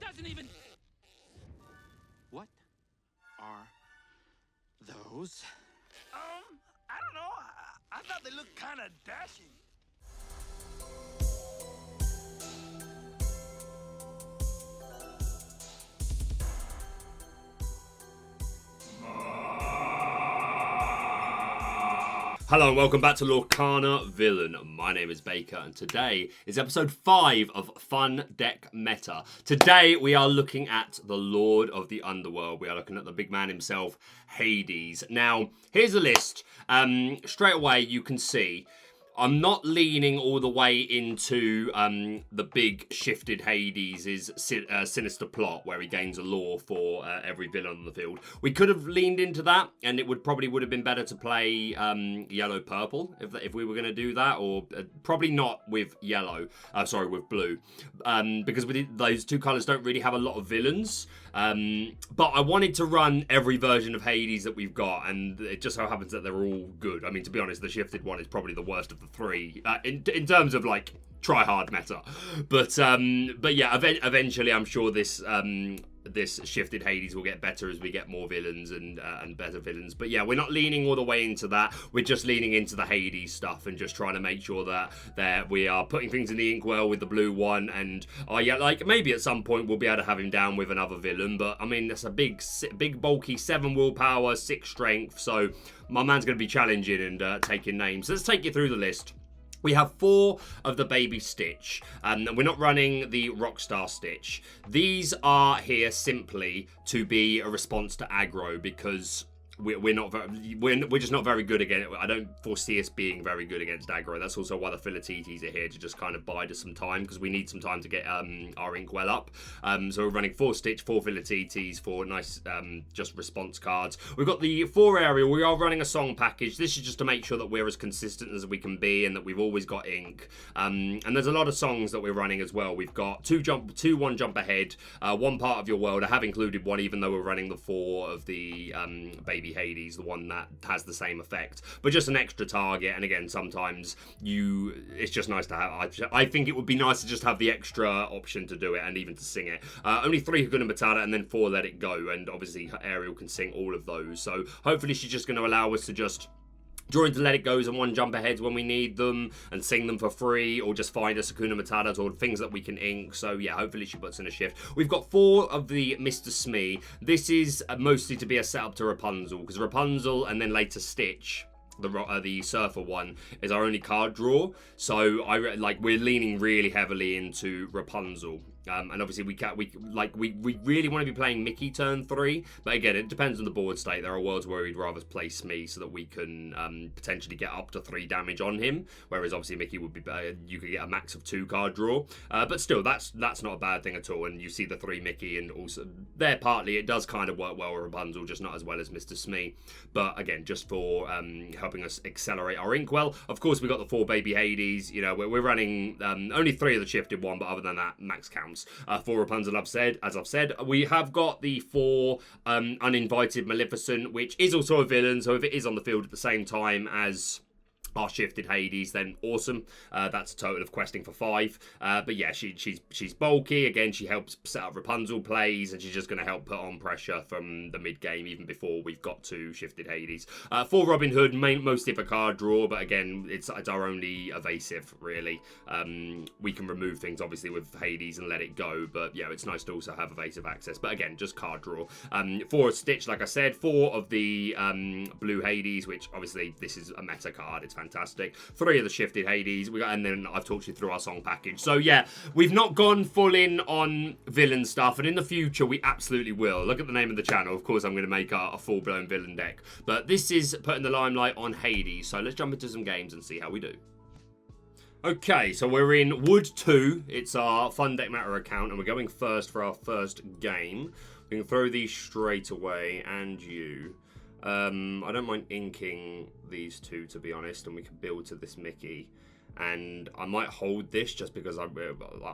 doesn't even... What are those? I don't know. I thought they looked kind of dashing. Hello and welcome back to Lorcan Villain. My name is Baker and today is episode 5 of Fun Deck Meta. Today we are looking at the Lord of the Underworld. We are looking at the big man himself, Hades. Now, here's a list. Straight away you can see I'm not leaning all the way into the big shifted Hades' sinister plot where he gains a lore for every villain on the field. We could have leaned into that, and it would have been better to play yellow-purple if we were going to do that, or probably not with with blue, because those two colours don't really have a lot of villains. But I wanted to run every version of Hades that we've got, and it just so happens that they're all good. I mean, to be honest, the shifted one is probably the worst of the three in terms of like try hard meta. But yeah, eventually I'm sure this shifted Hades will get better as we get more villains and better villains. But yeah, we're not leaning all the way into that. We're just leaning into the Hades stuff and just trying to make sure that we are putting things in the inkwell with the blue one. And yeah, like maybe at some point we'll be able to have him down with another villain. But I mean, that's a big bulky 7 willpower, 6 strength. So my man's going to be challenging and taking names. Let's take you through the list. We have 4 of the Baby Stitch. We're not running the Rockstar Stitch. These are here simply to be a response to aggro because we're just not very good against it. I don't foresee us being very good against aggro. That's also why the Philatites are here, to just kind of bide us some time, because we need some time to get our inkwell up. So we're running 4 Stitch, 4 Philatites, 4 nice just response cards. We've got the 4 aerial. We are running a song package. This is just to make sure that we're as consistent as we can be and that we've always got ink. And there's a lot of songs that we're running as well. We've got 2 one jump ahead, 1 part of your world. I have included 1, even though we're running the 4 of the Baby Hades, the one that has the same effect, but just an extra target. And again, sometimes it's just nice to have. I think it would be nice to just have the extra option to do it and even to sing it. Only 3 Hakuna Matata and then 4 Let It Go, and obviously Ariel can sing all of those. So hopefully she's just going to allow us to just draw into Let It Goes and 1 jump aheads when we need them and sing them for free, or just find us Hakuna Matatas or things that we can ink. So yeah, hopefully she puts in a shift. We've got 4 of the Mr. Smee. This is mostly to be a setup to Rapunzel, because Rapunzel and then later Stitch, the surfer one, is our only card draw. So we're leaning really heavily into Rapunzel. And obviously we really want to be playing Mickey turn 3, but again, it depends on the board state. There are worlds where we'd rather play Smee so that we can potentially get up to 3 damage on him, whereas obviously Mickey would be better. You could get a max of 2 card draw, but still that's not a bad thing at all. And you see the 3 Mickey, and also there partly it does kind of work well with Rapunzel, just not as well as Mr. Smee. But again, just for helping us accelerate our inkwell. Of course, we got the 4 Baby Hades. You know, we're running only 3 of the shifted one, but other than that, max counts. For Rapunzel, as I've said, we have got the 4 Uninvited Maleficent, which is also a villain, so if it is on the field at the same time as our shifted Hades, then awesome. That's a total of questing for 5. But yeah, she's bulky. Again, she helps set up Rapunzel plays, and she's just going to help put on pressure from the mid game, even before we've got to shifted Hades. 4 Robin Hood, mostly for card draw, but again, it's our only evasive, really. We can remove things, obviously, with Hades and Let It Go, but yeah, it's nice to also have evasive access. But again, just card draw. 4 Stitch, like I said. 4 of the blue Hades, which obviously this is a meta card. It's fantastic. 3 of the shifted Hades. And then I've talked you through our song package. So yeah, we've not gone full in on villain stuff, and in the future we absolutely will. Look at the name of the channel. Of course, I'm going to make a full-blown villain deck, but this is putting the limelight on Hades. So let's jump into some games and see how we do. Okay, so we're in Wood 2. It's our Fun Deck Matter account, and we're going first for our first game. We can throw these straight away, and you. I don't mind inking these 2, to be honest, and we can build to this Mickey. And I might hold this just because I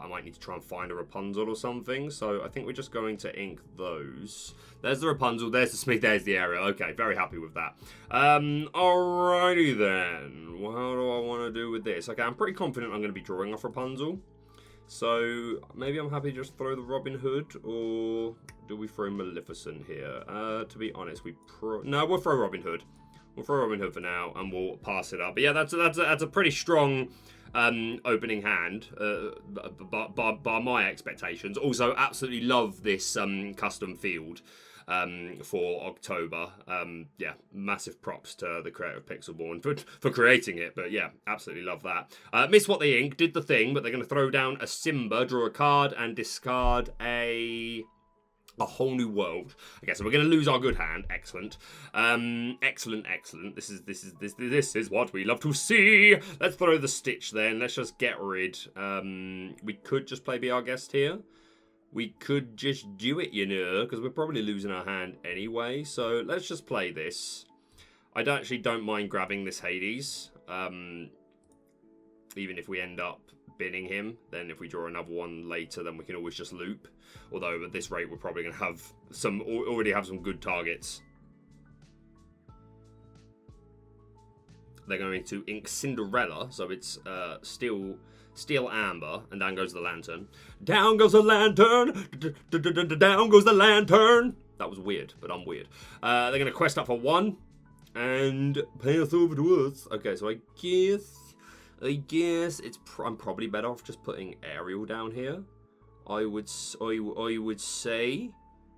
might need to try and find a Rapunzel or something. So I think we're just going to ink those. There's the Rapunzel, there's the Smith, there's the Ariel. Okay, very happy with that. Alrighty then. Well, how do I want to do with this? Okay, I'm pretty confident I'm going to be drawing off Rapunzel. So maybe I'm happy to just throw the Robin Hood, or do we throw Maleficent here? To be honest, no, we'll throw Robin Hood. We'll throw Robin Hood for now, and we'll pass it up. But yeah, that's a pretty strong opening hand, by my expectations. Also, absolutely love this custom field for October. Yeah, massive props to the creator of Pixelborn for creating it. But yeah, absolutely love that. Miss What They Ink did the thing, but they're going to throw down a Simba, draw a card, and discard a whole new world. Okay, so we're going to lose our good hand. Excellent. Excellent. This is what we love to see. Let's throw the Stitch then. Let's just get rid. We could just play Be Our Guest here. We could just do it, you know, because we're probably losing our hand anyway. So let's just play this. I actually don't mind grabbing this Hades. Even if we end up binning him, then if we draw another one later, then we can always just loop. Although at this rate, we're probably going to have already have some good targets. They're going to ink Cinderella, so it's Steel Amber, and down goes the Lantern. Down goes the Lantern! Down goes the Lantern! That was weird, but I'm weird. They're going to quest up for 1, and pay us over to us. Okay, so I guess I'm probably better off just putting Ariel down here. I would say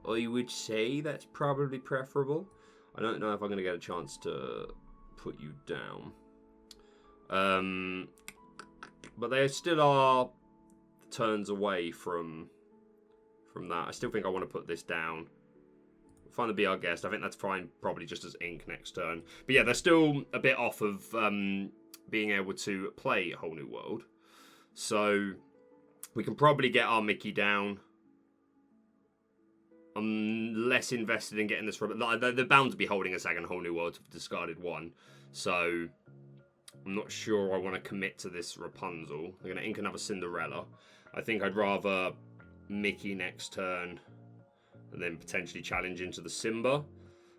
that's probably preferable. I don't know if I'm going to get a chance to put you down. But they still are turns away from that. I still think I want to put this down. Find the Be Our Guest. I think that's fine, probably just as ink next turn. But yeah, they're still a bit off of being able to play a whole new world. So we can probably get our Mickey down. I'm less invested in getting this. They're bound to be holding a second whole new world to discarded 1. So I'm not sure I want to commit to this Rapunzel. They're going to ink another Cinderella. I think I'd rather Mickey next turn and then potentially challenge into the Simba.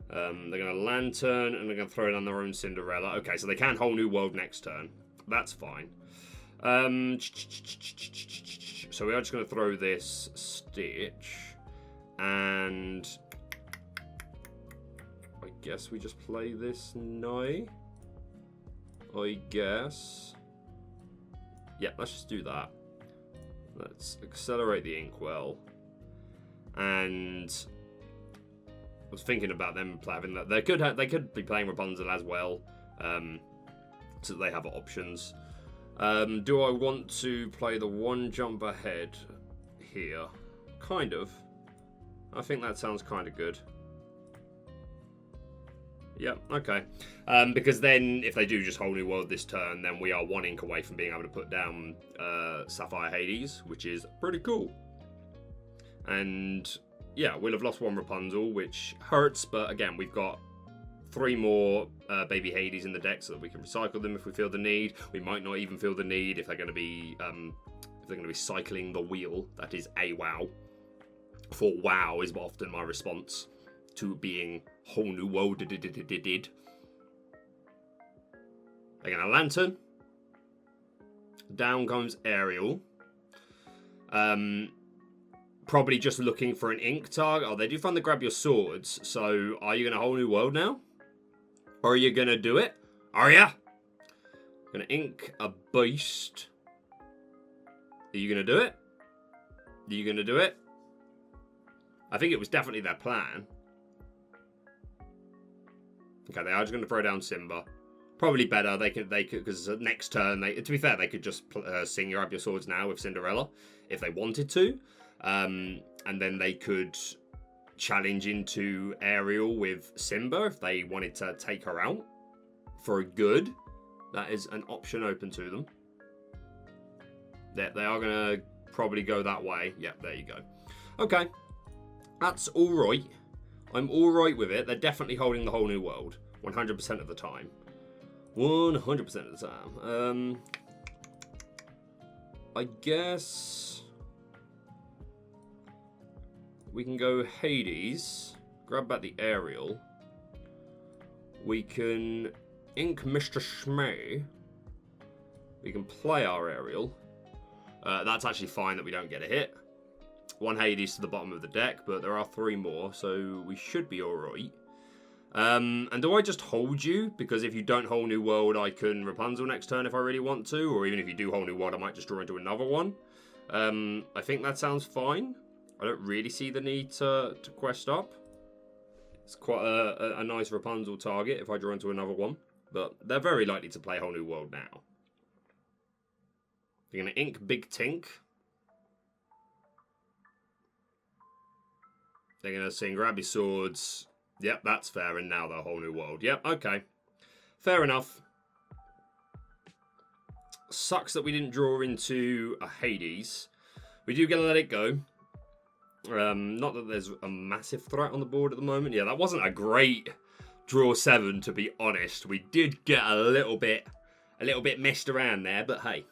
They're going to Lantern and they're going to throw down their own Cinderella. Okay, so they can whole new world next turn. That's fine. So we are just going to throw this Stitch. And I guess we just play this Nye. I guess. Yeah, let's just do that. Let's accelerate the Inkwell. And I was thinking about them having that. They could be playing Rapunzel as well, so they have options. Do I want to play the 1 jump ahead here? Kind of. I think that sounds kind of good. Yeah, okay. Because then, if they do just whole new world this turn, then we are 1 ink away from being able to put down Sapphire Hades, which is pretty cool. And yeah, we'll have lost 1 Rapunzel, which hurts, but again, we've got 3 more baby Hades in the deck, so that we can recycle them if we feel the need. We might not even feel the need if they're going to be cycling the wheel. That is a wow. For wow is often my response to being whole new world. They're going to Lantern. Down comes Ariel. Probably just looking for an ink target. Oh, they do find the grab your swords. So are you going to whole new world now? Or are you going to do it? Are ya? Going to ink a beast. Are you going to do it? Are you going to do it? I think it was definitely their plan. Okay, they are just going to throw down Simba. Probably better. They could, because next turn, to be fair, they could just sing Grab Your Swords now with Cinderella if they wanted to. And then they could challenge into Ariel with Simba if they wanted to take her out for a good. That is an option open to them. They are going to probably go that way. Yep, there you go. Okay. That's alright. I'm alright with it. They're definitely holding the whole new world. 100% of the time. 100% of the time. I guess we can go Hades. Grab back the Ariel. We can ink Mr. Schmay. We can play our Ariel. That's actually fine that we don't get a hit. 1 Hades to the bottom of the deck, but there are 3 more, so we should be alright. And do I just hold you? Because if you don't Whole New World, I can Rapunzel next turn if I really want to, or even if you do Whole New World, I might just draw into another one. I think that sounds fine. I don't really see the need to quest up. It's quite a nice Rapunzel target if I draw into another one, but they're very likely to play Whole New World now. You're going to ink Big Tink. They're going to sing Grab Your Swords. Yep, that's fair. And now the Whole New World. Yep, okay. Fair enough. Sucks that we didn't draw into a Hades. We do get to let it go. Not that there's a massive threat on the board at the moment. Yeah, that wasn't a great draw 7, to be honest. We did get a little bit messed around there, but hey,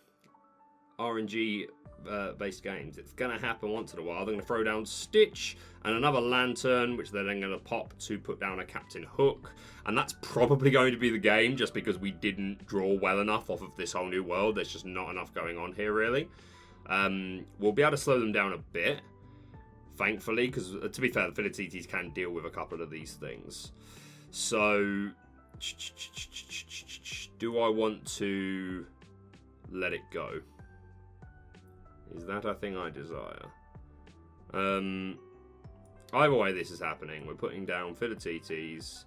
RNG based games. It's going to happen once in a while. They're going to throw down Stitch and another Lantern, which they're then going to pop to put down a Captain Hook. And that's probably going to be the game, just because we didn't draw well enough off of this Whole New World. There's just not enough going on here, really. We'll be able to slow them down a bit, thankfully, because to be fair, the Philatites can deal with a couple of these things. So, do I want to let it go? Is that a thing I desire? Either way this is happening. We're putting down Philatites,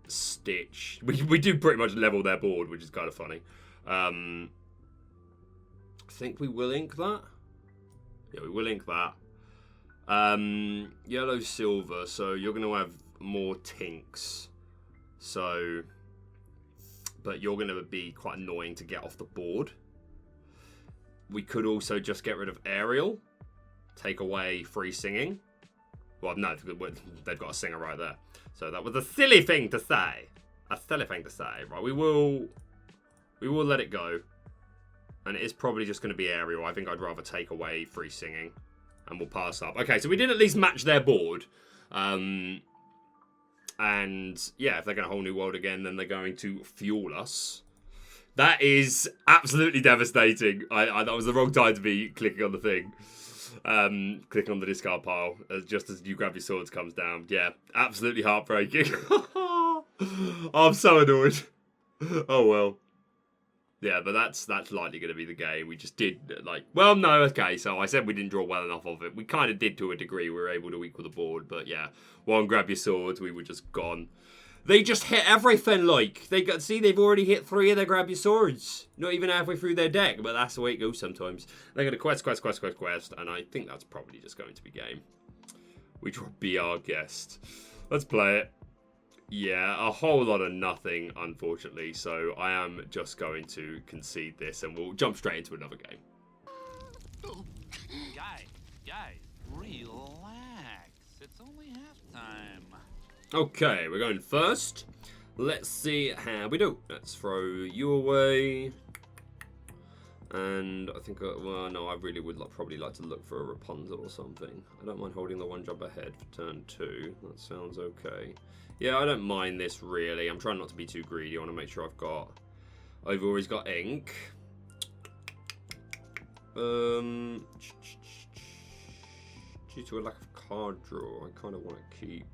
Stitch. We do pretty much level their board, which is kind of funny. I think we will ink that. Yeah, we will ink that. Yellow, silver, so you're going to have more tinks. So, but you're going to be quite annoying to get off the board. We could also just get rid of Ariel, take away free singing. Well, no, they've got a singer right there. So that was a silly thing to say. A silly thing to say. Right, we will let it go. And it is probably just going to be Ariel. I think I'd rather take away free singing. And we'll pass up. Okay, so we did at least match their board. And yeah, if they're going to Whole New World again, then they're going to fuel us. That is absolutely devastating. That was the wrong time to be clicking on the thing. Clicking on the discard pile just as you grab your swords comes down. Yeah, absolutely heartbreaking. I'm so annoyed. Oh well. Yeah, but that's likely going to be the game. We just did, well, no, okay, so I said we didn't draw well enough of it. We kind of did to a degree. We were able to equal the board, but yeah, one grab your swords, we were just gone. They just hit everything, they've already hit 3 of their grab your swords. Not even halfway through their deck, but that's the way it goes sometimes. They're going to quest, and I think that's probably just going to be game. We draw Be Our Guest. Let's play it. Yeah, a whole lot of nothing, unfortunately, so I am just going to concede this, and we'll jump straight into another game. Guys, relax. It's only halftime. Okay, we're going first. Let's see how we do. Let's throw you away. And I think, well, no, I really would probably like to look for a Rapunzel or something. I don't mind holding the 1 jump ahead for turn 2. That sounds okay. Yeah, I don't mind this, really. I'm trying not to be too greedy. I want to make sure I've always got ink. Due to a lack of card draw, I kind of want to keep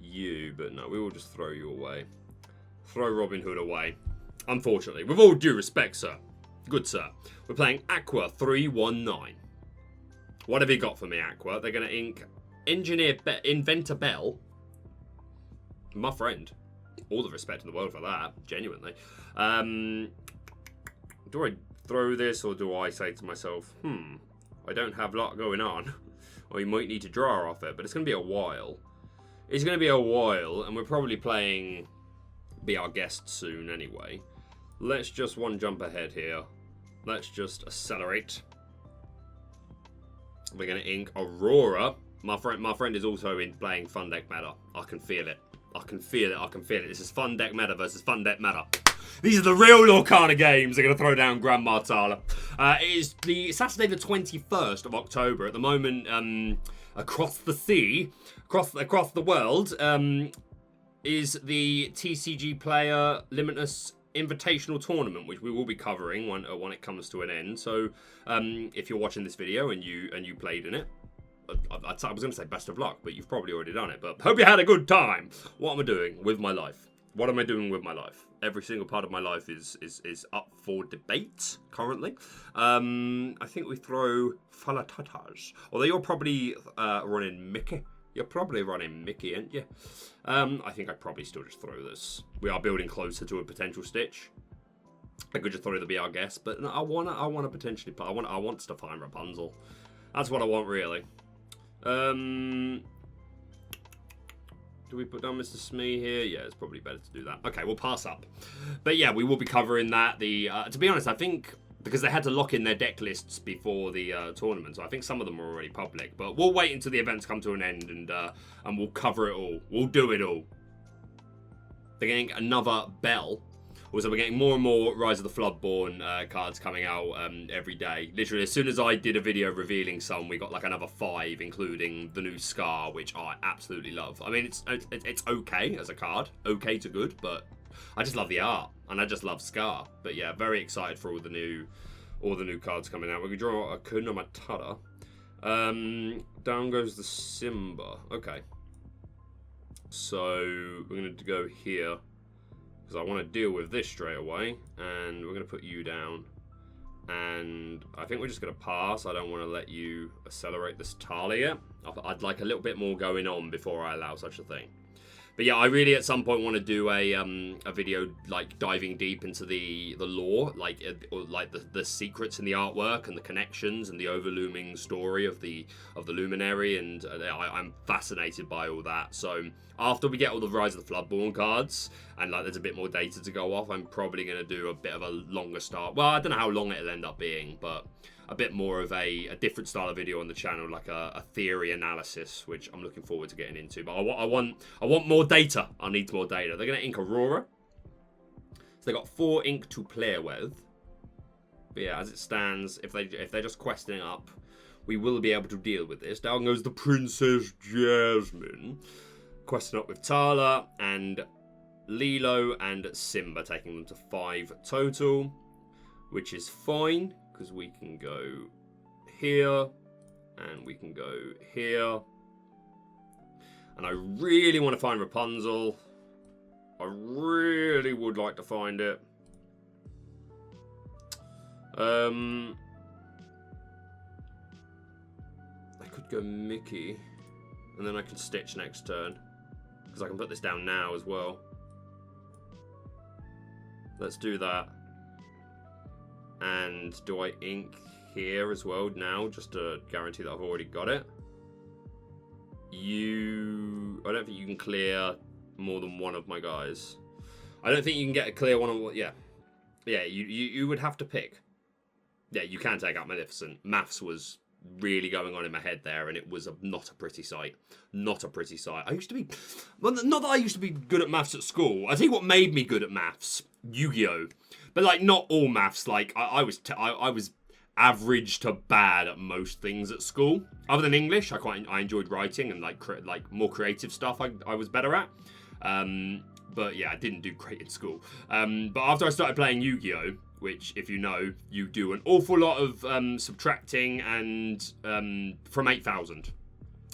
you, but no, we will just throw you away. Throw Robin Hood away. Unfortunately, with all due respect, sir. Good, sir. We're playing Aqua 319. What have you got for me, Aqua? They're going to ink Inventor Bell. My friend. All the respect in the world for that. Genuinely. Do I throw this, or do I say to myself, I don't have a lot going on. Or you might need to draw off it, but it's going to be a while. It's going to be a while, and we're probably playing Be Our Guest soon anyway. Let's just 1 jump ahead here. Let's just accelerate. We're going to ink Aurora. My friend is also playing Fun Deck Meta. I can feel it. I can feel it. This is Fun Deck Meta versus Fun Deck Meta. These are the real Lorcana games. They're going to throw down Grandma Tala. It is the Saturday the 21st of October. At the moment, across the sea, across the world, is the TCG player Limitless invitational tournament, which we will be covering when it comes to an end. So if you're watching this video and you played in it, I was going to say best of luck, but you've probably already done it. But hope you had a good time. What am I doing with my life? What am I doing with my life? Every single part of my life is up for debate currently. I think we throw falatatas. Although you're probably running Mickey. You're probably running Mickey, aren't you? I think I'd probably still just throw this. We are building closer to a potential Stitch. I could just throw the BR guess, but I want to potentially. I want to find Rapunzel. That's what I want, really. Do we put down Mr. Smee here? Yeah, it's probably better to do that. Okay, we'll pass up. But yeah, we will be covering that. To be honest, I think because they had to lock in their deck lists before the tournament, so I think some of them are already public. But we'll wait until the events come to an end and we'll cover it all. We'll do it all. They're getting another bell. Also, we're getting more and more Rise of the Floodborn cards coming out every day. Literally, as soon as I did a video revealing some, we got like another 5, including the new Scar, which I absolutely love. I mean, it's okay as a card, okay to good, but I just love the art and I just love Scar. But yeah, very excited for all the new cards coming out. We can draw a Hakuna Matata. Down goes the Simba. Okay, so we're going to go here. I want to deal with this straight away, and we're going to put you down, and I think we're just going to pass. I don't want to let you accelerate this Tali yet. I'd like a little bit more going on before I allow such a thing. But yeah, I really at some point want to do a video like diving deep into the lore, like the secrets in the artwork and the connections and the overlooming story of the luminary, and I'm fascinated by all that. So after we get all the Rise of the Floodborn cards and like there's a bit more data to go off, I'm probably going to do a bit of a longer start. Well, I don't know how long it'll end up being, but a bit more of a different style of video on the channel, like a theory analysis, which I'm looking forward to getting into. But I want more data. I need more data. They're going to ink Aurora. So they got 4 ink to play with. But yeah, as it stands, if they're just questing up, we will be able to deal with this. Down goes the Princess Jasmine. Questing up with Tala and Lilo and Simba, taking them to 5 total, which is fine. Because we can go here, and we can go here. And I really want to find Rapunzel. I really would like to find it. I could go Mickey, and then I can Stitch next turn. Because I can put this down now as well. Let's do that. And do I ink here as well now, just to guarantee that I've already got it? I don't think you can clear more than one of my guys. I don't think you can get a clear one of, yeah. Yeah, you would have to pick. Yeah, you can take out Maleficent. Maths was really going on in my head there, and it was not a pretty sight. Not a pretty sight. I used to be, well, not that I used to be good at maths at school. I tell you what made me good at maths. Yu-Gi-Oh! But like not all maths. Like I was average to bad at most things at school. Other than English, I enjoyed writing and like more creative stuff. I was better at. But yeah, I didn't do great in school. But after I started playing Yu-Gi-Oh!, which if you know, you do an awful lot of subtracting and from 8,000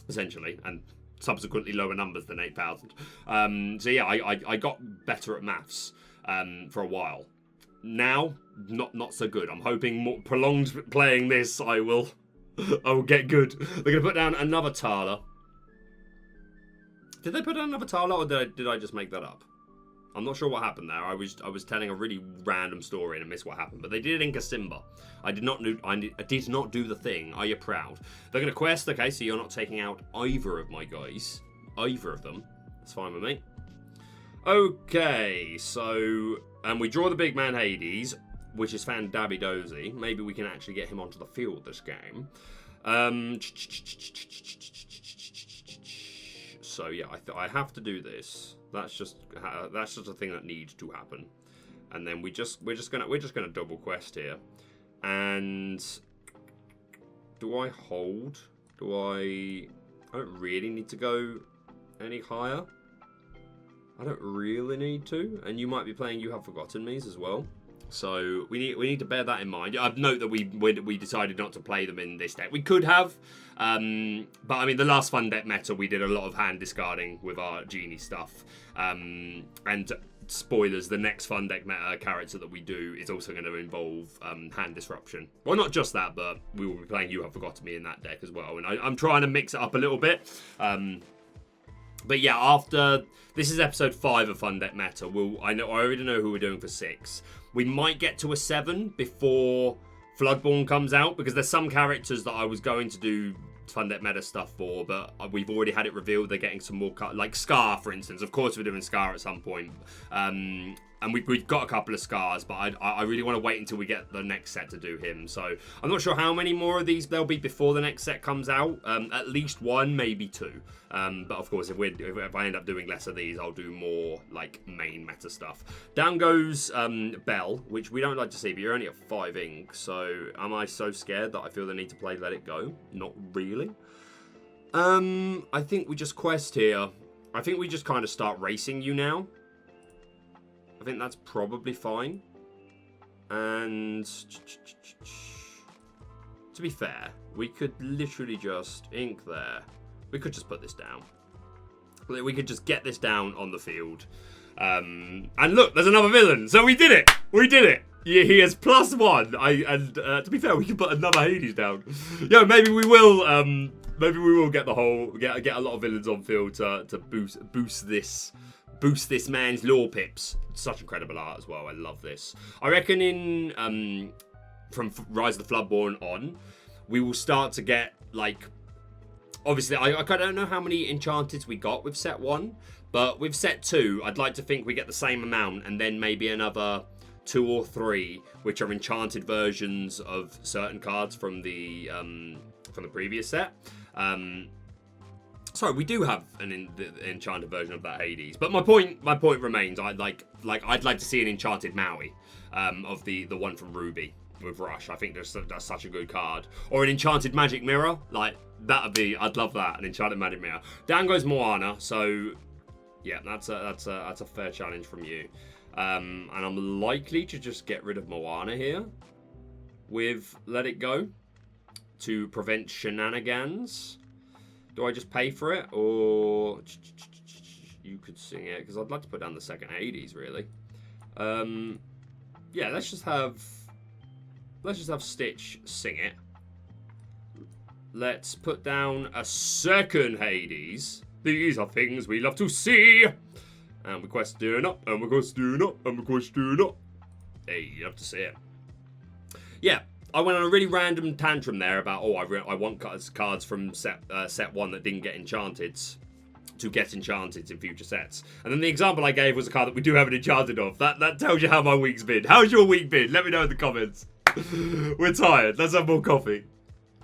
essentially, and subsequently lower numbers than 8,000. So yeah, I got better at maths for a while. Now, not so good. I'm hoping more prolonged playing this, I will get good. They're gonna put down another Tala. Did they put down another Tala, or did I just make that up? I'm not sure what happened there. I was telling a really random story and I missed what happened. But they did ink a Simba. I did not do the thing. Are you proud? They're gonna quest. Okay, so you're not taking out either of my guys. Either of them. That's fine with me. Okay, so we draw the big man HADES, which is fan-dabby-dozy. Maybe we can actually get him onto the field this game. So yeah, I have to do this. That's just a thing that needs to happen. And then we're just gonna double quest here. And do I hold? I don't really need to go any higher. I don't really need to. And you might be playing You Have Forgotten Me's as well. So we need to bear that in mind. I'd note that we decided not to play them in this deck. We could have, but I mean the last fun deck meta we did a lot of hand discarding with our genie stuff. And spoilers, the next fun deck meta character that we do is also going to involve hand disruption. Well, not just that, but we will be playing You Have Forgotten Me in that deck as well. And I'm trying to mix it up a little bit. But yeah, after this is episode 5 of Fun Deck Meta. I already know who we're doing for 6. We might get to a 7 before Floodborn comes out, because there's some characters that I was going to do Fun Deck Meta stuff for, but we've already had it revealed. They're getting some more like Scar, for instance. Of course, we're doing Scar at some point. And we've got a couple of Scars, but I really want to wait until we get the next set to do him. So I'm not sure how many more of these there'll be before the next set comes out. At least 1, maybe 2. But of course, if I end up doing less of these, I'll do more like main meta stuff. Down goes Bell, which we don't like to see, but you're only at 5 ink. So am I so scared that I feel the need to play Let It Go? Not really. I think we just quest here. I think we just kind of start racing you now. I think that's probably fine. And to be fair, we could literally just ink there. We could just put this down. We could just get this down on the field. And look, there's another villain. So we did it. We did it. Yeah, he has +1. To be fair, we can put another Hades down. Yo, maybe we will. Maybe we will get the whole get a lot of villains on field to boost this man's lore pips. Such incredible art as well. I love this. I reckon in from Rise of the Floodborn on, we will start to get like. Obviously, I don't know how many enchanteds we got with set 1, but with set 2, I'd like to think we get the same amount, and then maybe another 2 or 3, which are enchanted versions of certain cards from the previous set. Sorry, we do have an enchanted version of that Hades, but my point remains. I'd like to see an enchanted Maui of the one from Ruby with Rush. I think that's such a good card, or an enchanted Magic Mirror. Like I'd love that, an enchanted Magic Mirror. Down goes Moana. So yeah, that's a fair challenge from you. And I'm likely to just get rid of Moana here with Let It Go to prevent shenanigans. Do I just pay for it, or you could sing it? Because I'd like to put down the second Hades, really. Yeah, let's just have Stitch sing it. Let's put down a second Hades. These are things we love to see. And we question up, and we question up, and we question up. Hey, you love to see it. Yeah. I went on a really random tantrum there about, I want cards from set 1 that didn't get enchanted to get enchanted in future sets. And then the example I gave was a card that we do have an enchanted of. That tells you how my week's been. How's your week been? Let me know in the comments. We're tired. Let's have more coffee.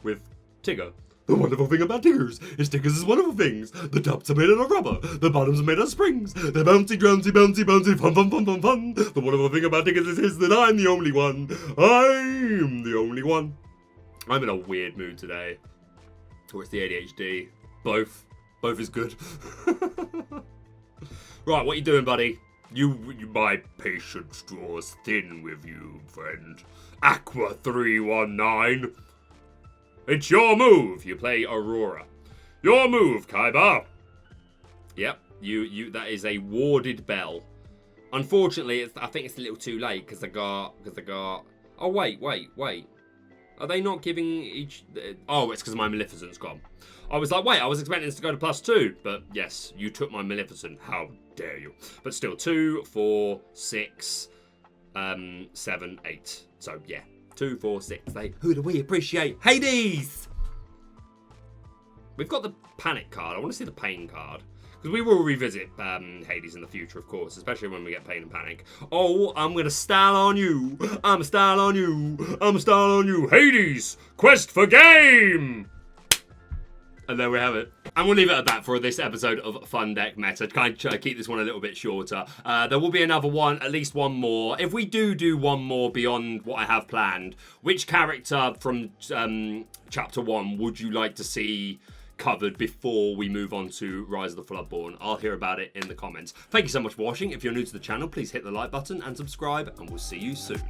With Tigger. The wonderful thing about Tiggers is Tiggers is wonderful things. The tops are made out of rubber. The bottoms are made out of springs. They're bouncy, bouncy, bouncy, bouncy, fun, fun, fun, fun, fun. The wonderful thing about Tiggers is that I'm the only one. I'm the only one. I'm in a weird mood today. Or it's the ADHD. Both is good. Right, what you doing, buddy? You my patience draws thin with you, friend. Aqua 319. It's your move. You play Aurora. Your move, Kaiba. Yep, you. That is a warded bell. Unfortunately, I think it's a little too late because they got. Oh wait. Are they not giving each? Oh, it's because my Maleficent's gone. I was like, wait, I was expecting this to go to +2, but yes, you took my Maleficent. How dare you? But still, 2, 4, 6, 7, 8. So yeah. 2, 4, 6, 8. Who do we appreciate? Hades! We've got the Panic card. I want to see the Pain card. Because we will revisit Hades in the future, of course. Especially when we get Pain and Panic. Oh, I'm going to style on you. I'm a style on you. I'm a style on you. Hades! Quest for game! And there we have it. And we'll leave it at that for this episode of Fun Deck Meta. Kind of try to keep this one a little bit shorter. There will be another one, at least one more. If we do one more beyond what I have planned, which character from Chapter 1 would you like to see covered before we move on to Rise of the Floodborn? I'll hear about it in the comments. Thank you so much for watching. If you're new to the channel, please hit the like button and subscribe, and we'll see you soon.